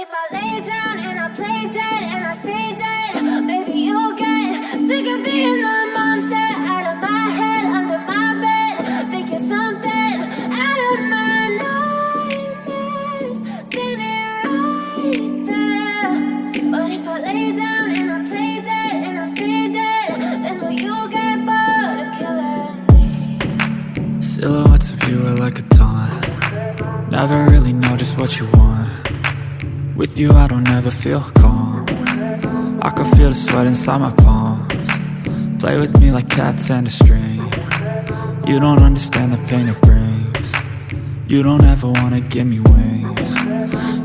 if I lay down and I play dead and I stay dead, maybe you'll get sick of being the monster out of my head, under my bed, thinking something out of my nightmares, standing right there. But if I lay down and I play dead and I stay dead, then will you get bored of killing me? Silhouettes of you are like a taunt. Never really know just what you want. With you I don't ever feel calm. I can feel the sweat inside my palms. Play with me like cats and a string. You don't understand the pain it brings. You don't ever wanna give me wings.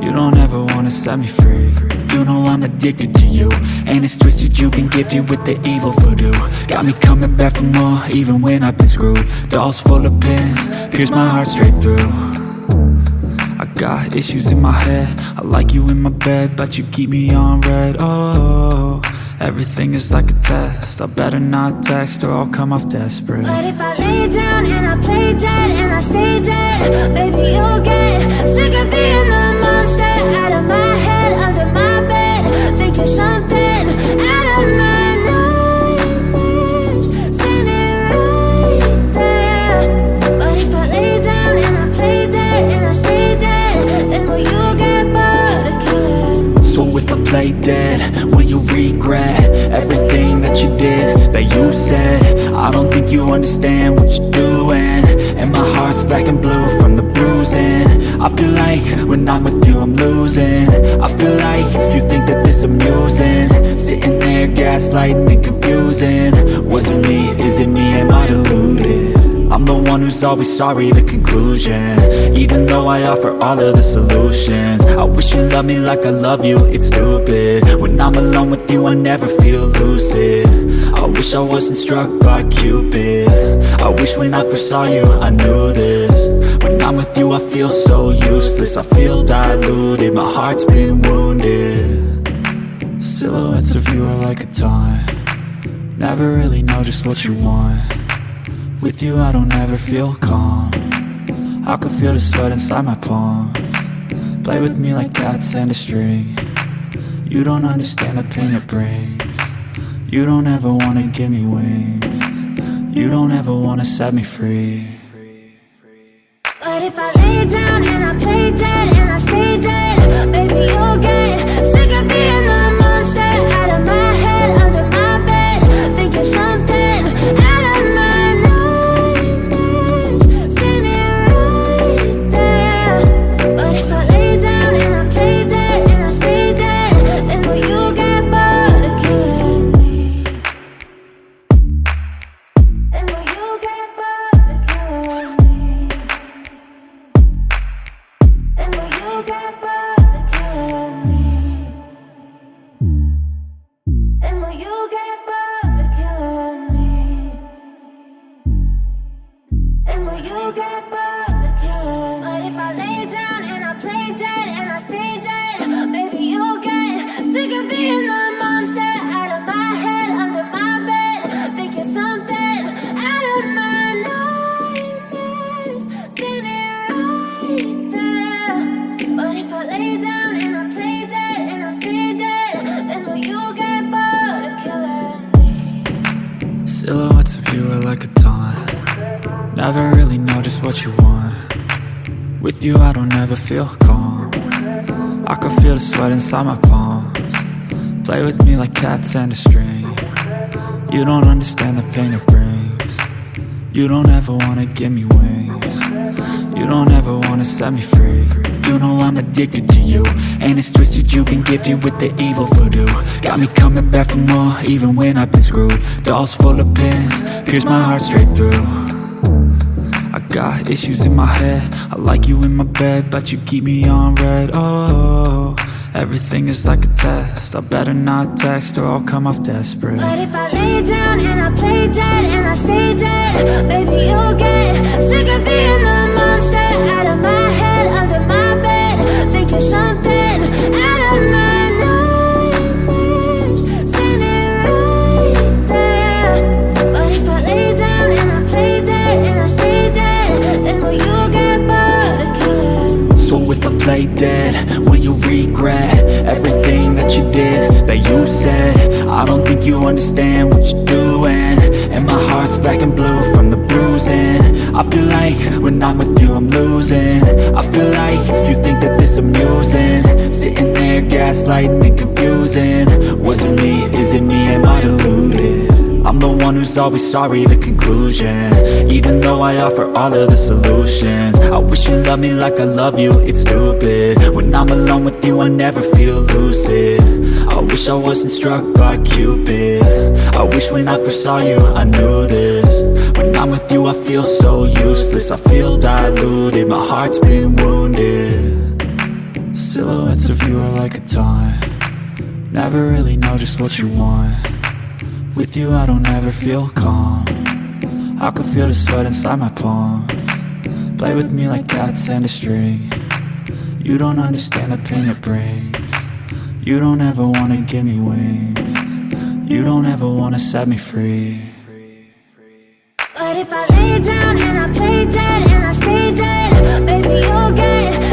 You don't ever wanna set me free. You know I'm addicted to you, and it's twisted, you've been gifted with the evil voodoo. Got me coming back for more, even when I've been screwed. Dolls full of pins, pierce my heart straight through. I got issues in my head, I like you in my bed, but you keep me on red. Oh, everything is like a test, I better not text or I'll come off desperate. But if I lay down and I play dead and I stay dead, baby you'll get sick of being the monster out of my head, under my bed, thinking something out of my nightmares, standing right there. But if I lay down and I play dead and I stay dead, then will you get bored of killing me? So if I play dead, will you regret everything that you did, that you said? I don't think you understand what you're doing, and my heart's black and blue from the bruising. I feel like when I'm with you I'm losing. I feel like you think that this amusing, sitting there gaslighting and confusing. Was it me? Is it me? Am I deluded? I'm the one who's always sorry, the conclusion, even though I offer all of the solutions. I wish you loved me like I love you, it's stupid. When I'm alone with you I never feel lucid. I wish I wasn't struck by Cupid. I wish when I first saw you I knew this. When I'm with you I feel so useless, I feel diluted, my heart's been wounded. Silhouettes of you are like a taunt. Never really know just what you want. With you I don't ever feel calm. I can feel the sweat inside my palms. Play with me like cats and a string. You don't understand the pain it brings. You don't ever wanna give me wings. You don't ever wanna set me free. But if I lay down and I play dead and I stay dead, baby you'll get sick of being the monster out of my head, under my bed, thinking something out of my nightmares, standing right there. But if I lay down and I play dead and I stay dead, then will you get bored of killing me? Then will you get bored of killing me? Then will you get bored of killing me? Then will you get bored of killing me? Then will you get bored of killing me? But if I lay down and I play dead and I stay dead, baby you'll get sick of being the monster out of my head, under my bed, thinking something out of my nightmares, standing right there. But if I lay down and I play dead and I stay dead, then will you get bored of killing me? Silhouettes of you are like a taunt. Never really know just what you want. With you I don't ever feel calm. I can feel the sweat inside my palms. Play with me like cats and a string. You don't understand the pain it brings. You don't ever wanna give me wings. You don't ever wanna set me free. You know I'm addicted to you, and it's twisted, you've been gifted with the evil voodoo. Got me coming back for more, even when I've been screwed. Dolls full of pins, pierce my heart straight through. I got issues in my head, I like you in my bed, but you keep me on red. Oh, everything is like a test, I better not text or I'll come off desperate. But if I lay down and I play dead and I stay dead, baby you'll get sick of being the monster out of my head, under my bed, thinking something out of my nightmares, standing right there. But if I lay down and I play dead and I stay dead, then will you get bored of killing me? So if I play dead, will you regret everything that you did, that you said. I don't think you understand what you're doing, and my heart's black and blue from the bruising. I feel like when I'm with you I'm losing. I feel like you think that this amusing, sitting there gaslighting and confusing. Was it me? Is it me? Am I deluded? I'm the one who's always sorry, the conclusion, even though I offer all of the solutions. I wish you loved me like I love you, it's stupid. When I'm alone with you I never feel lucid. I wish I wasn't struck by Cupid. I wish when I first saw you I knew this. When I'm with you I feel so useless, I feel diluted, my heart's been wounded. Silhouettes of you are like a taunt, never really know just what you want. With you I don't ever feel calm, I can feel the sweat inside my palm. Play with me like cats and a string, you don't understand the pain it brings. You don't ever wanna give me wings, you don't ever wanna set me free. But if I lay down and I play dead and I stay dead, baby you'll get